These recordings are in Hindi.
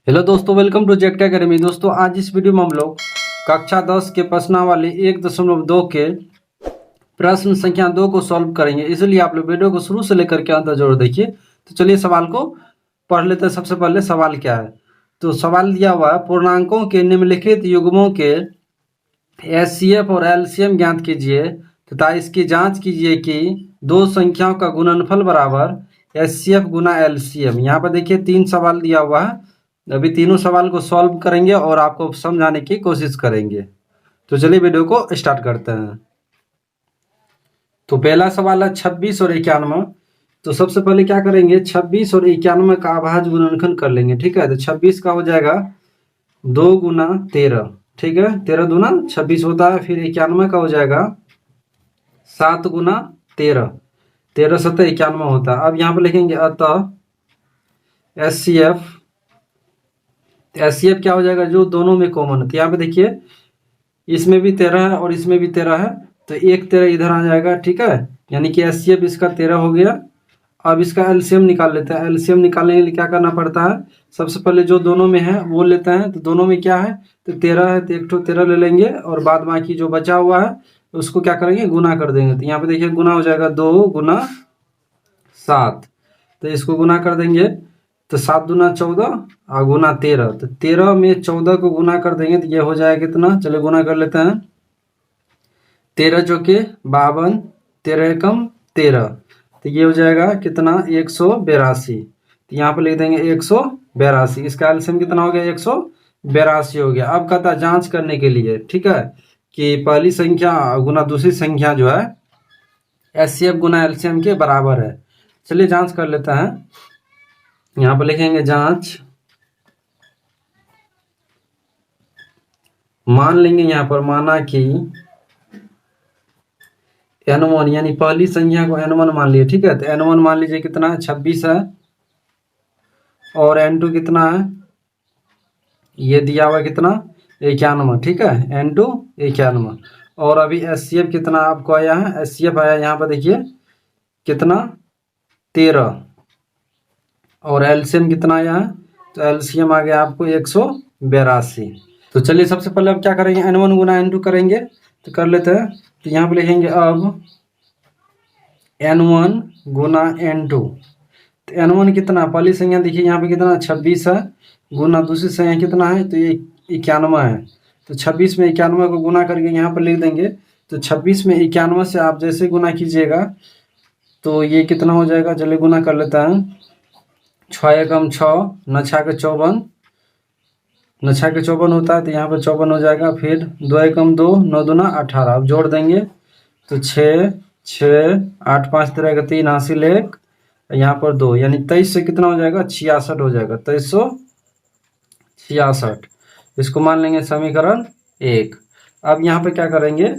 हेलो दोस्तों, वेलकम टू जेट अकेडमी। दोस्तों, आज इस वीडियो में हम लोग कक्षा 10 के प्रश्नावली 1.2 के प्रश्न संख्या 2 को सॉल्व करेंगे। इसलिए आप लोग वीडियो को शुरू से लेकर के अंत जरूर देखिए। तो चलिए सवाल को पढ़ लेते हैं। सबसे पहले सवाल क्या है, तो सवाल दिया हुआ है, पूर्णांकों के निम्नलिखित युग्मों के एचसीएफ और एलसीएम ज्ञात कीजिए तथा इसकी जांच कीजिए कि दो संख्याओं का गुणनफल बराबर एचसीएफ गुना एलसीएम। यहाँ पर देखिए 3 सवाल दिया हुआ है। अभी तीनों सवाल को सॉल्व करेंगे और आपको समझाने की कोशिश करेंगे। तो चलिए वीडियो को स्टार्ट करते हैं। तो पहला सवाल है 26 और 91। तो सबसे पहले क्या करेंगे, 26 और 91 का अभाज्य गुणनखंड कर लेंगे। ठीक है, तो 26 का हो जाएगा 2 गुना 13। ठीक है, 13 दूना 26 होता है। फिर 91 का हो जाएगा 7 गुना 13, 13 7 91 होता है। अब यहाँ पर लिखेंगे अतः एचसीएफ क्या हो जाएगा, जो दोनों में कॉमन है। तो यहाँ पे देखिए इसमें भी 13 है और इसमें भी 13 है, तो एक 13 इधर आ जाएगा। ठीक है, यानी कि एचसीएफ इसका 13 हो गया। अब इसका एलसीएम निकाल लेते हैं। एलसीएम निकालने के लिए क्या करना पड़ता है, सबसे पहले जो दोनों में है वो लेते हैं। तो दोनों में क्या है, तो 13 है, तो एक ठो 13 ले लेंगे और बाद बाकी जो बचा हुआ है उसको क्या करेंगे, गुना कर देंगे। तो यहाँ पे देखिए गुना हो जाएगा 2 गुना 7, तो इसको गुना कर देंगे। तो 7 दूना 14 और गुना 13, तो 13 में 14 को गुना कर देंगे तो ये हो जाएगा कितना, चलो गुना कर लेते हैं। 13 चौके 52, 13 एकम 13, तो ये हो जाएगा कितना, 182। तो यहाँ पर लिख देंगे 182। इसका एलसीएम कितना हो गया, 182 हो गया। अब कहता है जांच करने के लिए, ठीक है, कि पहली संख्या गुना दूसरी संख्या जो है एचसीएफ गुना एलसीएम के बराबर है। चलिए जांच कर लेते हैं। यहाँ पर लिखेंगे जांच, मान लेंगे यहाँ पर, माना कि n1 यानी पहली संख्या को n1 मान लिए। ठीक है, तो n1 मान लीजिए कितना है, 26 है, और n2 कितना है, ये दिया हुआ कितना, 91। ठीक है, n2 91। और अभी एचसीएफ कितना आपको आया है, एचसीएफ आया यहाँ पर देखिए कितना, 13, और एलसीएम कितना आया है, तो एलसीएम आ गया आपको 182। तो चलिए सबसे पहले अब क्या करेंगे, n1 गुना n2 करेंगे। तो कर लेते हैं। तो यहाँ पे लिखेंगे अब n1 गुना n2। तो n1 कितना, पहली संख्या देखिए यहाँ पे कितना 26 है, गुना दूसरी संख्या कितना है, तो ये 91 है। तो 26 में 91 को गुना करके यहाँ पर लिख देंगे। तो 26 में 91 से आप जैसे गुना कीजिएगा तो ये कितना हो जाएगा, चलिए गुना कर लेता है। 6 एकम 6, न 6 के 54, न 6 के 54 होता है, तो यहाँ पर 54 हो जाएगा। फिर 2 एकम 2, 9 दूना 18, अब जोड़ देंगे तो 6 6 8 5 तरह का 3 हासिल 1, यहाँ पर 2, यानी 23 से कितना हो जाएगा, 66 हो जाएगा, 2366। इसको मान लेंगे समीकरण 1। अब यहाँ पे क्या करेंगे,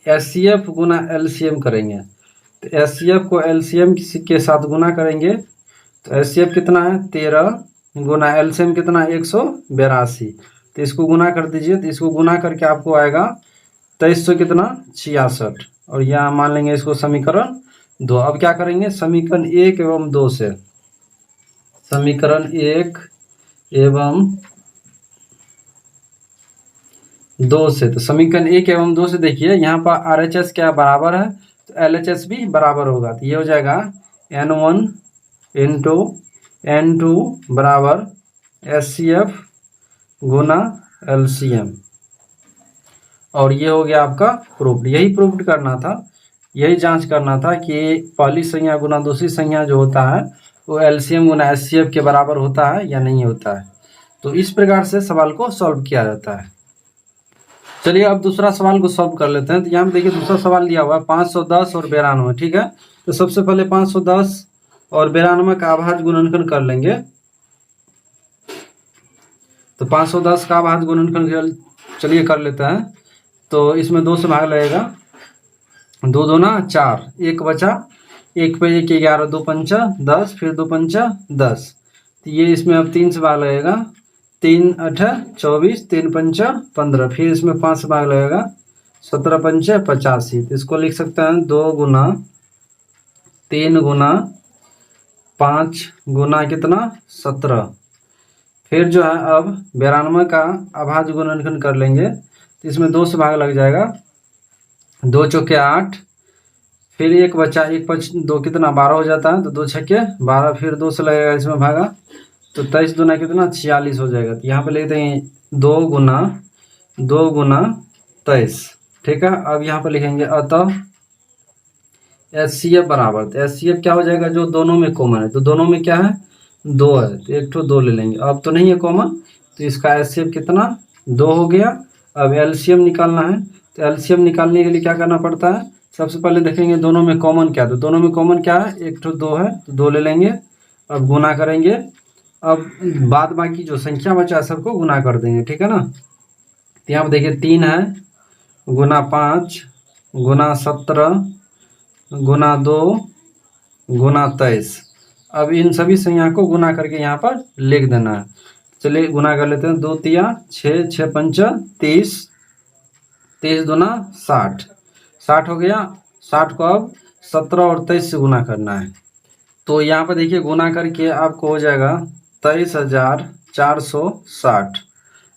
एचसीएफ गुना एलसीएम करेंगे। तो एचसीएफ को एलसीएम के साथ गुना करेंगे। तो एचसीएफ कितना है, 13 गुना एलसीएम कितना, 182। तो इसको गुना कर दीजिए। तो इसको गुना करके आपको आएगा 2300 कितना, 66, और यहाँ मान लेंगे इसको समीकरण 2। अब क्या करेंगे, समीकरण 1 एवं 2 से, समीकरण 1 एवं 2 से, तो समीकरण 1 एवं 2 से देखिए यहाँ पर आरएचएस क्या बराबर है, तो एलएचएस भी बराबर होगा। तो ये हो जाएगा n1 इंटू n2 बराबर एचसीएफ गुना एलसीएम, और ये हो गया आपका प्रूफ। यही प्रूफ करना था, यही जांच करना था कि पहली संख्या गुना दूसरी संख्या जो होता है वो एलसीएम गुना एचसीएफ के बराबर होता है या नहीं होता है। तो इस प्रकार से सवाल को सॉल्व किया जाता है। चलिए अब दूसरा सवाल को सॉल्व कर लेते हैं। तो यहाँ पे देखिए दूसरा सवाल दिया हुआ है 510 और 92। ठीक है, तो सबसे पहले 510 और 92 का अभाज्य गुणनखंड कर लेंगे। तो 510 का अभाज्य गुणनखंड चलिए कर लेते हैं। तो इसमें 2 से भाग लगेगा, 2 दूना 4, 1 बचा, 1 पे 1 11, 2 पंचा 10, फिर 2 पंचा 10। तो ये इसमें अब 3 से भाग लगेगा, 3 8 24, 3 पंचा 15, फिर इसमें 5 से भाग लगेगा, 17 पंचा 85। तो इसको लिख सकते हैं 2 गुना 3 गुना 5 गुना कितना, 17, फिर जो है अब 92 का अभाज्य गुणनखंड कर लेंगे, तो इसमें 2 से भाग लग जाएगा, 2 चौके 8, फिर एक बचा, एक पच 2 कितना 12 हो जाता है, तो 2 छक्के 12, फिर 2 से लगेगा इसमें भागा, तो 23 दूना कितना 46 हो जाएगा। तो यहाँ पे लिख देंगे 2 गुना 23, ठीक है। अब यहाँ पे लिखेंगे अतः HCF बराबर, तो HCF क्या हो जाएगा, जो दोनों में कॉमन है, तो दोनों में क्या है 2 है, तो एक ठो 2 ले लेंगे, अब तो नहीं है कॉमन, तो इसका HCF कितना 2 हो गया। अब LCM निकालना है, तो LCM निकालने के लिए क्या करना पड़ता है, सबसे पहले देखेंगे दोनों में कॉमन क्या, तो दोनों में कॉमन क्या है, एक ठो 2 है, तो 2 ले लेंगे। अब गुना करेंगे, अब बाद बाकी जो संख्या बचा है सबको गुना कर देंगे, ठीक है ना। तो यहाँ पर देखिए 3 है, गुना 5 गुना 17 गुना 2 गुना 23। अब इन सभी संख्या को गुना करके यहाँ पर लिख देना है। चलिए गुना कर लेते हैं, 2 तिया 6, 6 पंचा 30, 30 दूना 60, 60 हो गया। 60 को अब 17 और 23 से गुना करना है, तो यहाँ पर देखिए गुना करके आपको हो जाएगा 23,460,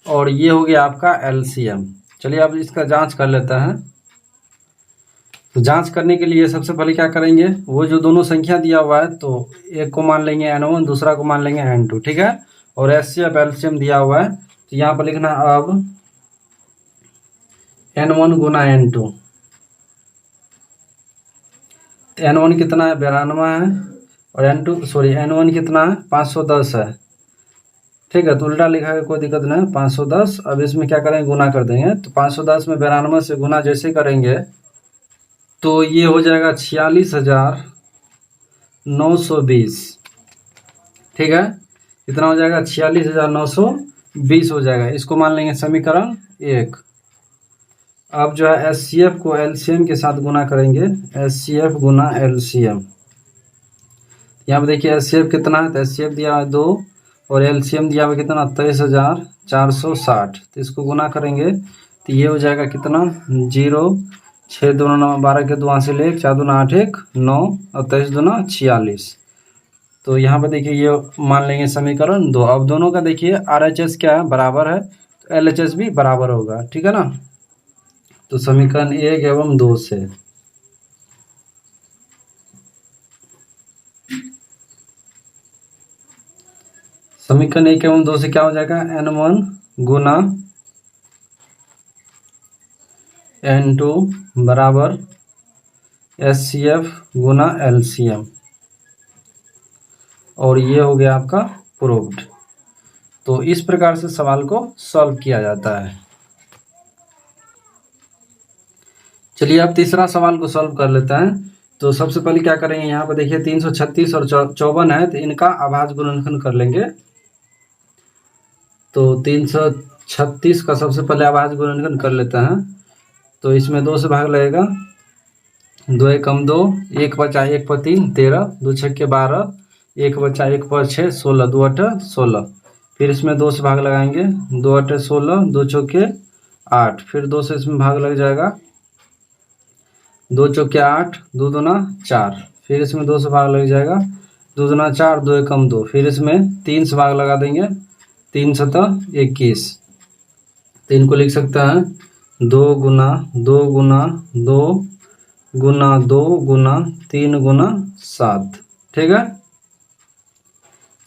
और ये हो गया आपका LCM। चलिए अब इसका जांच कर लेते हैं। तो जांच करने के लिए सबसे पहले क्या करेंगे, वो जो दोनों संख्या दिया हुआ है, तो एक को मान लेंगे N1, दूसरा को मान लेंगे N2, ठीक है। और HCF LCM दिया हुआ है, तो यहाँ पर लिखना अब N1 गुना N2, N1 कितना है 92 है, और N1 कितना है 510 है, ठीक है। तो उल्टा लिखा है कोई दिक्कत नहीं, 510। अब इसमें क्या करेंगे, गुना कर देंगे, तो 510 में 92 से गुना जैसे करेंगे तो ये हो जाएगा 46,920, ठीक है। कितना हो जाएगा 46,920 हो जाएगा, इसको मान लेंगे समीकरण 1। अब जो है HCF को LCM के साथ गुना करेंगे, HCF गुना LCM। यहाँ पे देखिए HCF कितना है, तो HCF दिया है 2 और LCM दिया हुआ कितना 23,460, तो इसको गुना करेंगे तो ये हो जाएगा कितना 0, 6 दूना 9, 12 के 2 से ले 4 दूना 8, 1 9 और 23 दूना 46। तो यहाँ पे देखिए ये मान लेंगे समीकरण 2। अब दोनों का देखिए RHS क्या है बराबर है, तो LHS भी बराबर होगा, ठीक है ना। तो समीकरण 1 एवं 2 से समीकरण 1 एवं 2 से क्या हो जाएगा, N1 गुना N2 बराबर HCF गुना LCM, और ये हो गया आपका प्रूव्ड। तो इस प्रकार से सवाल को सॉल्व किया जाता है। चलिए अब तीसरा सवाल को सॉल्व कर लेते हैं। तो सबसे पहले क्या करेंगे, यहाँ पर देखिए 336 और 54 है, तो इनका अभाज्य गुणनखंड कर लेंगे। तो 336 का सबसे पहले अभाज्य गुणनखंड कर लेते हैं, तो इसमें 2 से भाग लगेगा, 2 एकम 2, 1 बचा 1 पर 3 13, 2 छक्के 12, 1 बचा 1 पर 6 16, 2 8 16। फिर इसमें 2 से भाग लगाएंगे, 2 8 16, 2 चौके 8, फिर 2 से इसमें भाग लग जाएगा, 2 चौके 8, 2 दूना 4, फिर इसमें 2 से भाग लग जाएगा, 2 दूना 4, 2 एकम 2, फिर इसमें 3 से भाग लगा देंगे, 3 सतह 21। तो इनको लिख सकते हैं 2 गुना 2 गुना 2 गुना 2 गुना 3 गुना 7, ठीक है।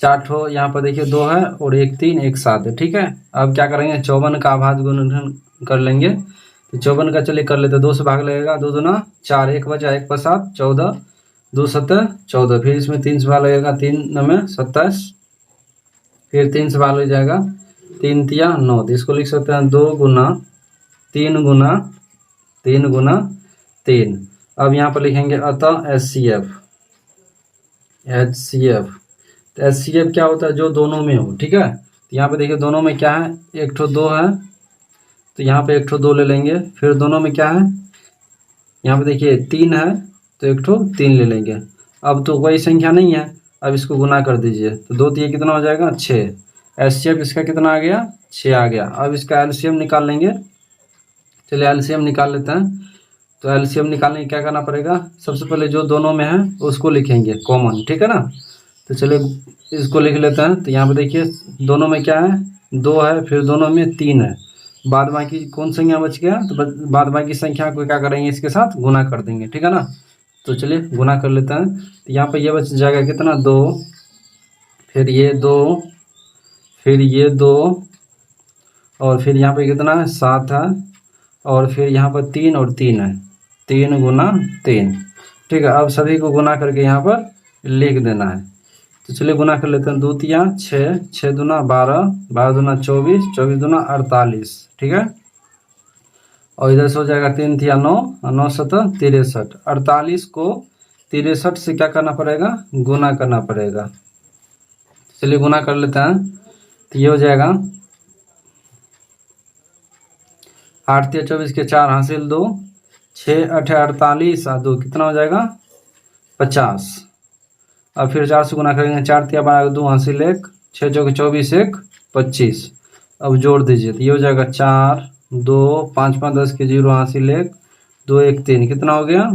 4 ठो यहाँ पर देखिए 2 है और 1 3 1 7 है, ठीक है। अब क्या करेंगे, 54 का अभाज्य गुणनखंड कर लेंगे। तो 54 का चलिए कर लेते, 2 से भाग लगेगा, 2 दूना 4, 1 बचा 1 पर 7 14, 2 7 14, फिर इसमें 3 से भाग लगेगा, 3 9 27, फिर 3 से भाग लग जाएगा, 3 तिया 9। तो इसको लिख सकते हैं 2 गुना 3 गुना 3 गुना 3। अब यहाँ पर लिखेंगे अतः HCF, तो HCF क्या होता है, जो दोनों में हो, ठीक है। तो यहाँ पे देखिए दोनों में क्या है, एक ठो 2 है, तो यहाँ पे एक ठो 2 ले लेंगे। फिर दोनों में क्या है, यहाँ पे देखिए 3 है, तो एक ठो 3 ले लेंगे। अब तो कोई संख्या नहीं है, अब इसको गुना कर दीजिए, तो 2 तिया कितना हो जाएगा 6। HCF इसका कितना आ गया 6 आ गया। अब इसका LCM निकाल लेंगे, चलिए LCM निकाल लेते हैं। तो LCM निकालने के क्या करना पड़ेगा, सबसे पहले जो दोनों में है उसको लिखेंगे कॉमन, ठीक है ना। तो चलिए इसको लिख लेते हैं। तो यहाँ पे देखिए दोनों में क्या है, 2 है, फिर दोनों में 3 है, बाद बाकी कौन संख्या बच गया, तो बाद बाकी संख्या को क्या करेंगे, इसके साथ गुना कर देंगे, ठीक है ना। तो चलिए गुना कर लेते हैं। तो यहाँ पे ये बच जाएगा कितना, 2, फिर ये 2, फिर ये 2, और फिर यहाँ पे कितना है, 7 है, और फिर यहाँ पर 3 और 3 है, 3 गुना 3, ठीक है। अब सभी को गुना करके यहाँ पर लिख देना है। तो चलिए गुना कर लेते हैं। 2 तिया 6, 6 दूना 12, 12 दूना 24, 24 दूना 48, ठीक है। और इधर से हो जाएगा 3 तिया 9, 9 7 63, 48 को 63 से क्या करना पड़ेगा, गुना करना पड़ेगा। चलिए गुना कर लेते हैं। तो ये हो जाएगा 8 तिया 24 के 4 हासिल 2, 6 8 48 और 2 कितना हो जाएगा, 50। अब फिर 4 से गुना करेंगे, 4 तिया 12 2 हासिल 1, 6 चौके 24 1 25। अब जोड़ दीजिए, तो ये हो जाएगा 4 2 5 5 10 के 0 हासिल 1 2 1 3, कितना हो गया,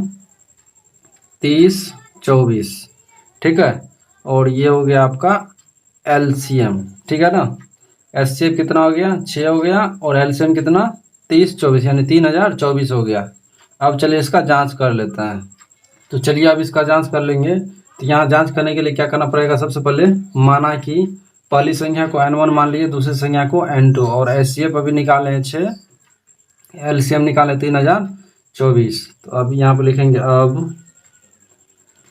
30 24, ठीक है। और ये हो गया आपका एलसीएम, ठीक है ना। एचसीएफ कितना हो गया, 6 हो गया, और एलसीएम कितना, 30 24, यानी 3024 हो गया। अब चलिए इसका जांच कर लेते हैं। तो चलिए अब इसका जांच कर लेंगे। तो यहाँ जांच करने के लिए क्या करना पड़ेगा, सबसे पहले माना कि पहली संख्या को n1 मान लीजिए, दूसरी संख्या को n2, और एचसीएफ अभी निकाले हैं 6, एलसीएम निकाले 3024। तो अब यहाँ पर लिखेंगे, अब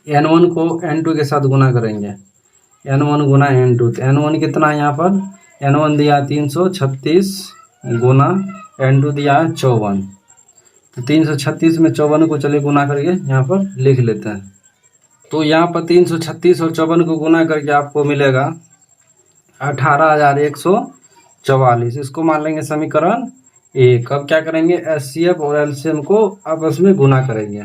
n1 को n2 के साथ गुना करेंगे, n1 गुना n2। तो n1 कितना है यहाँ पर, n1 दिया 336 गुना n2 दिया है 54। तो 336 में 54 को चलिए गुना करके यहाँ पर लिख लेते हैं। तो यहाँ पर 336 और 54 को गुना करके आपको मिलेगा 18,144। इसको मान लेंगे समीकरण 1। अब क्या करेंगे, एचसीएफ और एलसीएम को आपस में गुना करेंगे।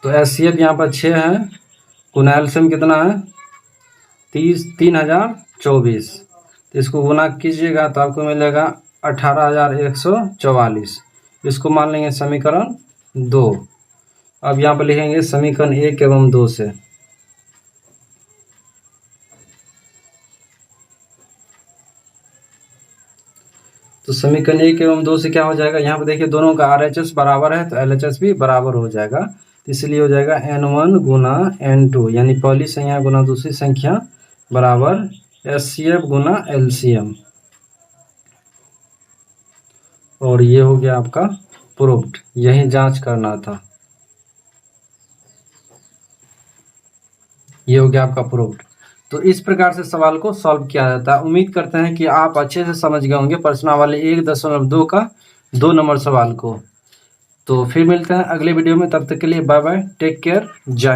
तो एचसीएफ यहाँ पर 6 है, गुना एलसीएम कितना है, 3024। तो इसको गुना कीजिएगा तो आपको मिलेगा 18,144। इसको मान लेंगे समीकरण 2। अब यहाँ पर लिखेंगे समीकरण 1 एवं 2 से। तो समीकरण 1 एवं 2 से क्या हो जाएगा, यहाँ पर देखिए दोनों का RHS बराबर है, तो LHS भी बराबर हो जाएगा। इसलिए हो जाएगा n1 गुना n2, यानी पहली संख्या गुना दूसरी संख्या बराबर एचसीएफ गुना एलसीएम। और ये हो गया आपका प्रूव्ड। यही जांच करना था, ये हो गया आपका प्रूव्ड। तो इस प्रकार से सवाल को सॉल्व किया जाता है। उम्मीद करते हैं कि आप अच्छे से समझ गए होंगे प्रश्नावली 1.2 का 2 नंबर सवाल को। तो फिर मिलते हैं अगले वीडियो में, तब तक के लिए बाय बाय, टेक केयर, जय।